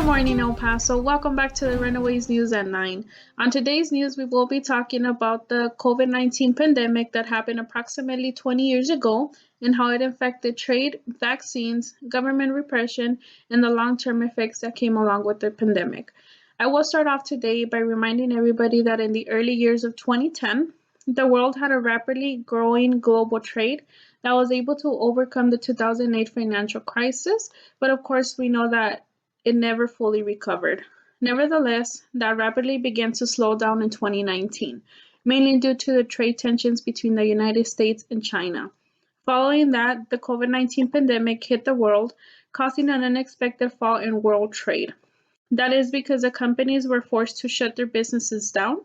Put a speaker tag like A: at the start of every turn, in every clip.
A: morning, El Paso. Welcome back to the Runaways News at 9. On today's news, we will be talking about the COVID-19 pandemic that happened approximately 20 years ago and how it affected trade, vaccines, government repression, and the long-term effects that came along with the pandemic. I will start off today by reminding everybody that in the early years of 2010, the world had a rapidly growing global trade that was able to overcome the 2008 financial crisis, but of course, we know that it never fully recovered. Nevertheless, that rapidly began to slow down in 2019, mainly due to the trade tensions between the United States and China. Following that, the COVID-19 pandemic hit the world, causing an unexpected fall in world trade. That is because the companies were forced to shut their businesses down,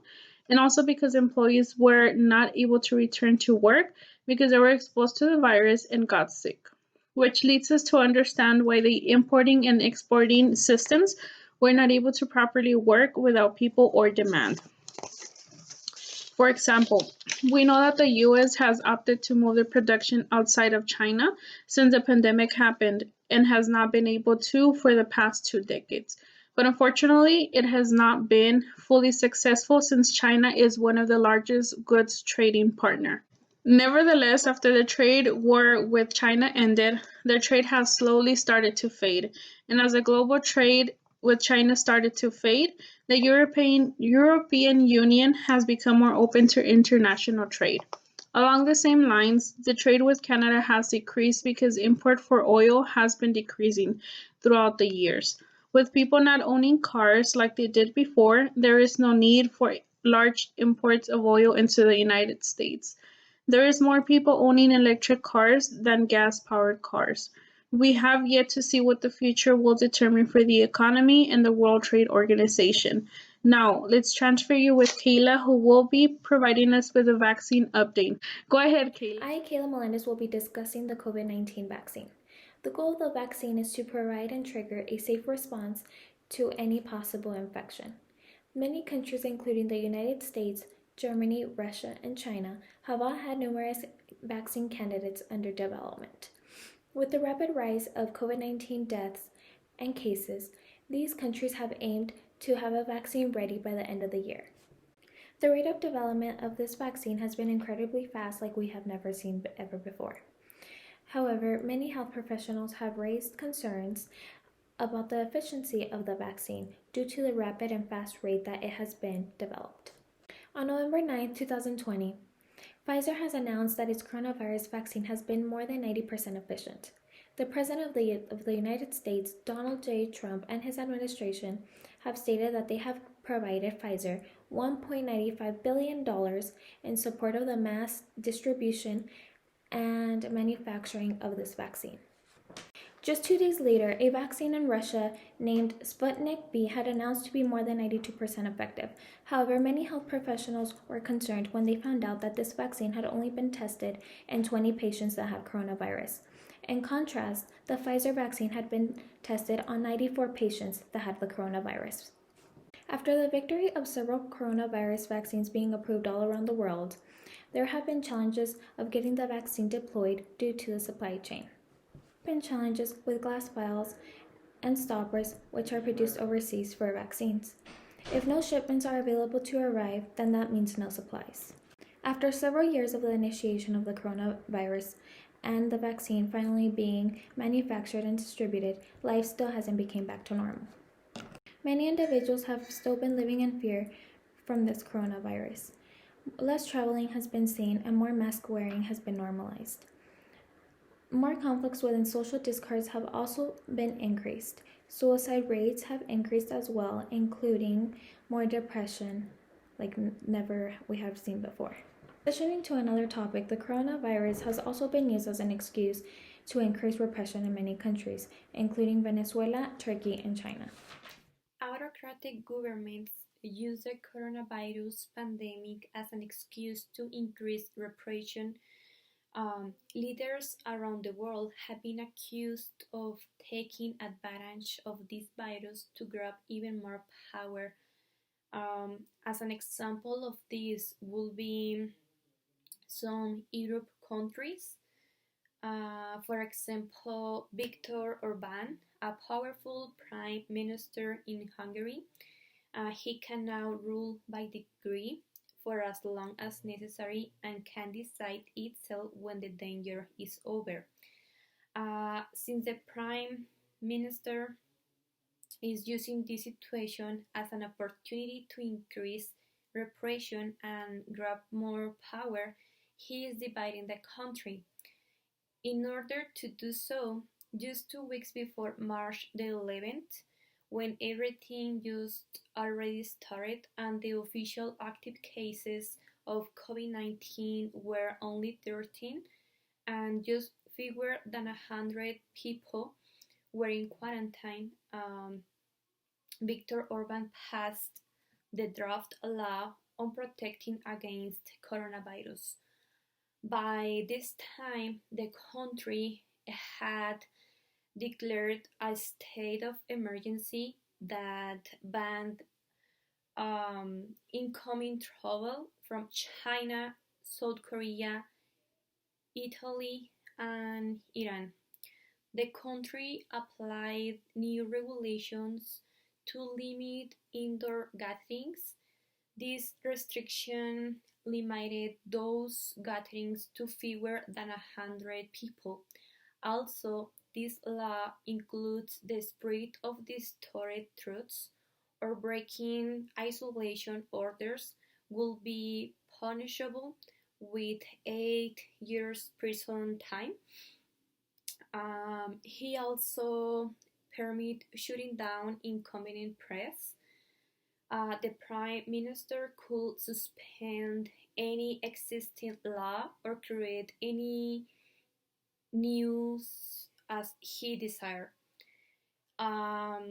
A: and also because employees were not able to return to work because they were exposed to the virus and got sick, which leads us to understand why the importing and exporting systems were not able to properly work without people or demand. For example, we know that the US has opted to move their production outside of China since the pandemic happened and has not been able to for the past 2 decades. But unfortunately, it has not been fully successful since China is one of the largest goods trading partner. Nevertheless, after the trade war with China ended, their trade has slowly started to fade. And as the global trade with China started to fade, the European Union has become more open to international trade. Along the same lines, the trade with Canada has decreased because import for oil has been decreasing throughout the years. With people not owning cars like they did before, there is no need for large imports of oil into the United States. There is more people owning electric cars than gas-powered cars. We have yet to see what the future will determine for the economy and the World Trade Organization. Now, let's transfer you with Kayla, who will be providing us with a vaccine update. Go ahead, Kayla.
B: I, Kayla Melendez, will be discussing the COVID-19 vaccine. The goal of the vaccine is to provide and trigger a safe response to any possible infection. Many countries, including the United States, Germany, Russia, and China, have all had numerous vaccine candidates under development. With the rapid rise of COVID-19 deaths and cases, these countries have aimed to have a vaccine ready by the end of the year. The rate of development of this vaccine has been incredibly fast, like we have never seen ever before. However, many health professionals have raised concerns about the efficiency of the vaccine due to the rapid and fast rate that it has been developed. On November 9, 2020, Pfizer has announced that its coronavirus vaccine has been more than 90% efficient. The President of the United States, Donald J. Trump, and his administration have stated that they have provided Pfizer $1.95 billion in support of the mass distribution and manufacturing of this vaccine. Just 2 days later, a vaccine in Russia named Sputnik V had announced to be more than 92% effective. However, many health professionals were concerned when they found out that this vaccine had only been tested in 20 patients that had coronavirus. In contrast, the Pfizer vaccine had been tested on 94 patients that had the coronavirus. After the victory of several coronavirus vaccines being approved all around the world, there have been challenges of getting the vaccine deployed due to the supply chain. There have been challenges with glass vials and stoppers which are produced overseas for vaccines. If no shipments are available to arrive, then that means no supplies. After several years of the initiation of the coronavirus and the vaccine finally being manufactured and distributed, life still hasn't become back to normal. Many individuals have still been living in fear from this coronavirus. Less traveling has been seen and more mask wearing has been normalized. More conflicts within social discourse have also been increased. Suicide rates have increased as well, including more depression like never we have seen before. Transitioning to another topic, the coronavirus has also been used as an excuse to increase repression in many countries, including Venezuela, Turkey, and China.
C: Autocratic governments use the coronavirus pandemic as an excuse to increase repression. Leaders around the world have been accused of taking advantage of this virus to grab even more power. As an example of this will be some Europe countries. For example, Viktor Orban, a powerful prime minister in Hungary. He can now rule by decree for as long as necessary and can decide itself when the danger is over. Since the prime minister is using this situation as an opportunity to increase repression and grab more power, he is dividing the country. In order to do so, just 2 weeks before March the 11th, when everything just already started and the official active cases of COVID-19 were only 13 and just fewer than 100 people were in quarantine, Viktor Orban passed the draft law on protecting against coronavirus. By this time, the country had declared a state of emergency that banned incoming travel from China, South Korea, Italy, and Iran. The country applied new regulations to limit indoor gatherings. This restriction limited those gatherings to fewer than 100 people. Also, this law includes the spread of distorted truths or breaking isolation orders will be punishable with 8 years prison time. He also permit shutting down inconvenient press. The Prime Minister could suspend any existing law or create any news as he desired. All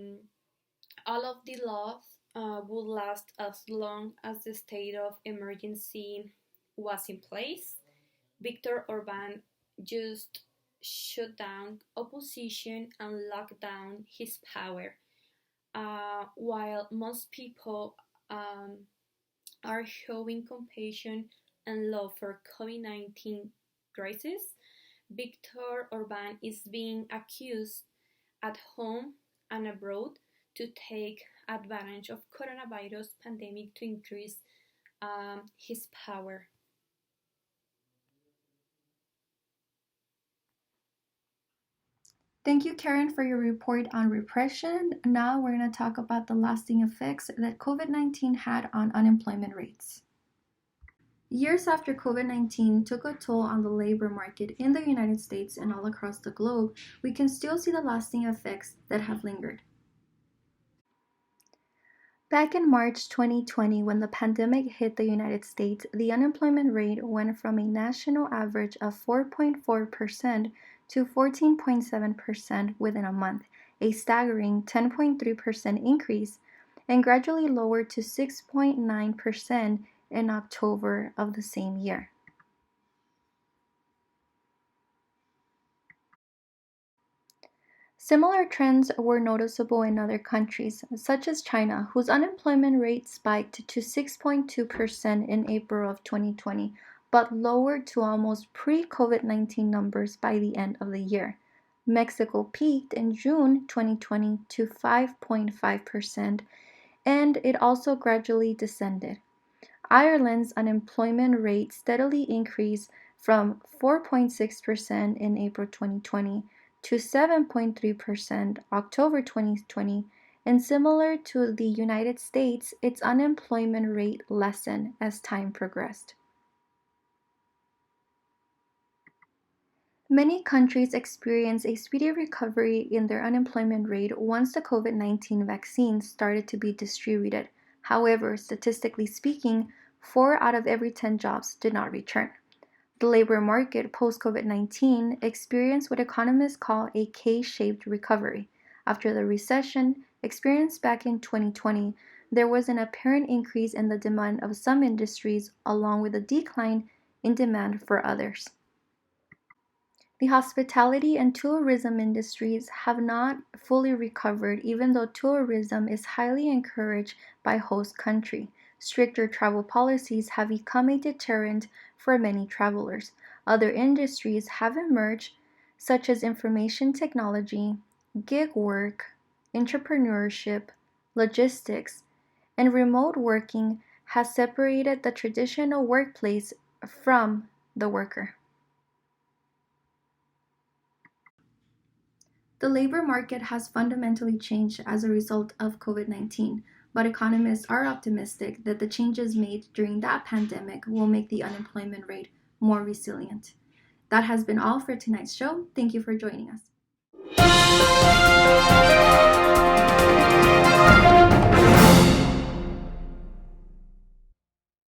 C: of the laws would last as long as the state of emergency was in place. Viktor Orban just shut down opposition and locked down his power. While most people are showing compassion and love for COVID-19 crisis, Viktor Orban is being accused at home and abroad to take advantage of coronavirus pandemic to increase his power.
D: Thank you, Karen, for your report on repression. Now we're going to talk about the lasting effects that COVID-19 had on unemployment rates. Years after COVID-19 took a toll on the labor market in the United States and all across the globe, we can still see the lasting effects that have lingered. Back in March 2020, when the pandemic hit the United States, the unemployment rate went from a national average of 4.4% to 14.7% within a month, a staggering 10.3% increase, and gradually lowered to 6.9% in October of the same year. Similar trends were noticeable in other countries, such as China, whose unemployment rate spiked to 6.2% in April of 2020, but lowered to almost pre-COVID-19 numbers by the end of the year. Mexico peaked in June 2020 to 5.5%, and it also gradually descended. Ireland's unemployment rate steadily increased from 4.6% in April 2020 to 7.3% October 2020, and similar to the United States, its unemployment rate lessened as time progressed. Many countries experienced a speedy recovery in their unemployment rate once the COVID-19 vaccine started to be distributed. However, statistically speaking, 4 out of every 10 jobs did not return. The labor market post-COVID-19 experienced what economists call a K-shaped recovery. After the recession experienced back in 2020, there was an apparent increase in the demand of some industries along with a decline in demand for others. The hospitality and tourism industries have not fully recovered, even though tourism is highly encouraged by host country. Stricter travel policies have become a deterrent for many travelers. Other industries have emerged, such as information technology, gig work, entrepreneurship, logistics, and remote working has separated the traditional workplace from the worker. The labor market has fundamentally changed as a result of COVID-19, but economists are optimistic that the changes made during that pandemic will make the unemployment rate more resilient. That has been all for tonight's show. Thank you for joining us.